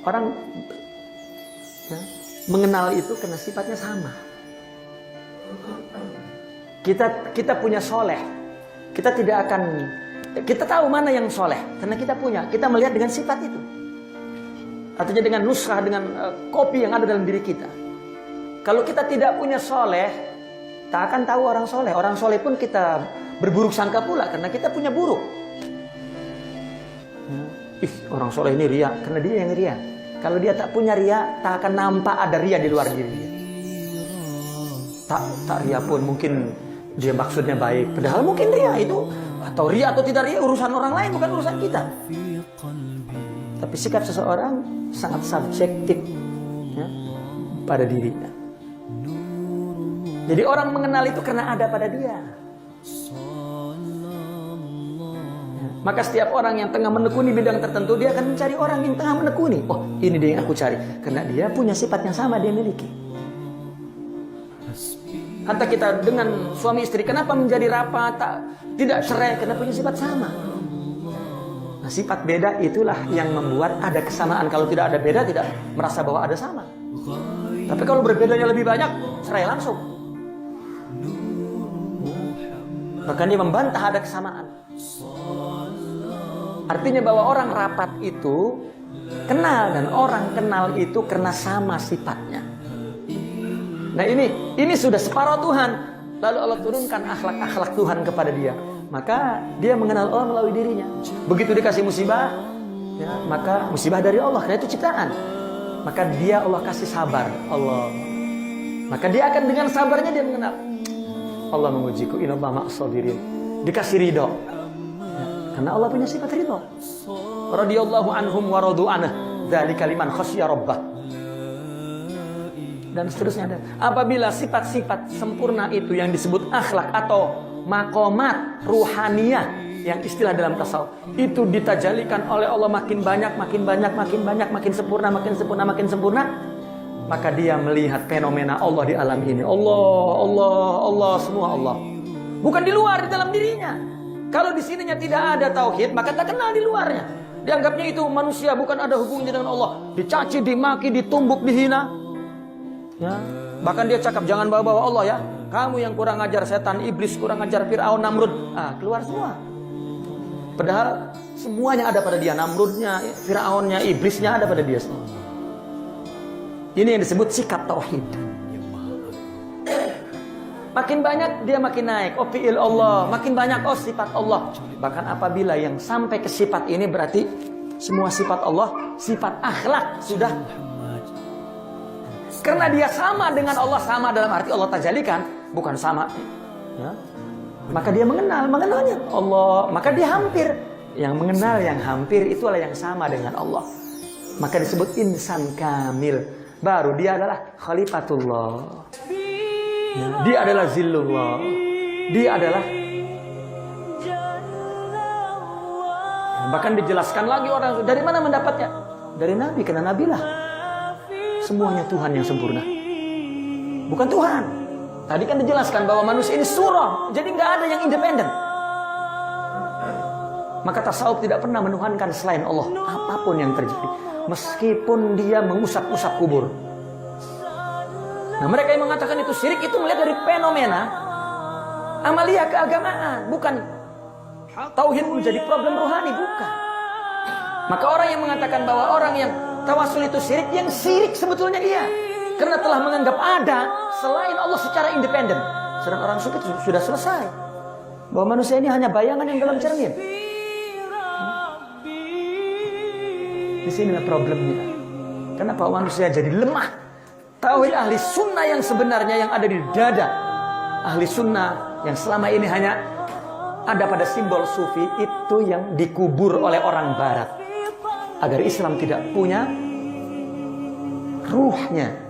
Orang ya, mengenal itu karena sifatnya sama. Kita punya soleh. Kita tidak akan, kita tahu mana yang soleh karena kita melihat dengan sifat itu. Artinya dengan nusrah, dengan kopi yang ada dalam diri kita. Kalau kita tidak punya soleh, tak akan tahu orang soleh. Orang soleh pun kita berburuk sangka pula karena kita punya buruk. Orang soleh ini ria karena dia yang ria. Kalau dia tak punya ria, tak akan nampak ada ria di luar diri dia. Tak ria pun mungkin dia maksudnya baik, padahal mungkin ria itu, atau ria atau tidak ria urusan orang lain, bukan urusan kita. Tapi sikap seseorang sangat subjektif ya, pada dirinya. Jadi orang mengenal itu karena ada pada dia. Maka setiap orang yang tengah menekuni bidang tertentu, dia akan mencari orang yang tengah menekuni. Oh, ini dia yang aku cari. Karena dia punya sifat yang sama dia miliki. Kata kita dengan suami istri, kenapa menjadi rapat, tidak cerai? Karena punya sifat sama. Nah, sifat beda itulah yang membuat ada kesamaan. Kalau tidak ada beda, tidak merasa bahwa ada sama. Tapi kalau berbedanya lebih banyak, cerai langsung. Bahkan dia membantah ada kesamaan. Artinya bahwa orang rapat itu kenal, dan orang kenal itu karena sama sifatnya. Nah ini sudah separuh Tuhan. Lalu Allah turunkan akhlak-akhlak Tuhan kepada dia. Maka dia mengenal Allah melalui dirinya. Begitu dikasih musibah, ya, maka musibah dari Allah, karena itu ciptaan. Maka dia Allah kasih sabar, Allah. Maka dia akan dengan sabarnya dia mengenal. Allah mengujiku, innallaha ma'as-sabirin. Dikasih ridho. Karena Allah punya sifat ridho. Radhiyallahu anhum wa radu anhu, dzalika liman khasyya rabbah. Dan seterusnya. Apabila sifat-sifat sempurna itu yang disebut akhlak atau maqamat ruhaniyah yang istilah dalam tasawuf itu ditajalikan oleh Allah makin banyak, makin sempurna, maka dia melihat fenomena Allah di alam ini. Allah, semua Allah. Bukan di luar, di dalam dirinya. Kalau di sininya tidak ada tauhid, maka tak kenal di luarnya. Dianggapnya itu manusia, bukan ada hubungannya dengan Allah. Dicaci, dimaki, ditumbuk, dihina. Ya. Bahkan dia cakap, jangan bawa-bawa Allah ya. Kamu yang kurang ajar, setan, iblis, kurang ajar, Fir'aun, Namrud. Keluar semua. Padahal semuanya ada pada dia. Namrudnya, Fir'aunnya, iblisnya ada pada dia semua. Ini yang disebut sikap tauhid. Makin banyak dia makin naik. Oh, fi'il Allah. Makin banyak, oh sifat Allah. Bahkan apabila yang sampai ke sifat ini berarti semua sifat Allah, sifat akhlak sudah. Karena dia sama dengan Allah, sama dalam arti Allah tajalikan, bukan sama. Ya. Maka dia mengenalnya Allah. Maka dia hampir. Yang mengenal yang hampir itulah yang sama dengan Allah. Maka disebut insan kamil. Baru dia adalah khalifatullah. Ya, dia adalah zillullah. Dia adalah bahkan dijelaskan lagi orang dari mana mendapatnya? Dari Nabi, karena Nabi lah semuanya Tuhan yang sempurna. Bukan Tuhan. Tadi kan dijelaskan bahwa manusia ini surah, jadi nggak ada yang independen. Maka tasawuf tidak pernah menuhankan selain Allah apapun yang terjadi, meskipun dia mengusap-usap kubur. Nah, mereka yang mengatakan itu syirik itu melihat dari fenomena amalia keagamaan, bukan tauhid menjadi problem rohani, bukan. Maka orang yang mengatakan bahwa orang yang tawasul itu syirik, yang syirik sebetulnya dia karena telah menganggap ada selain Allah secara independen. Sedang orang sufi sudah selesai bahwa manusia ini hanya bayangan yang dalam cermin. Di sinilah problemnya. Kenapa manusia jadi lemah? Tauhid ahli sunnah yang sebenarnya yang ada di dada ahli sunnah yang selama ini hanya ada pada simbol sufi itu yang dikubur oleh orang barat agar Islam tidak punya ruhnya.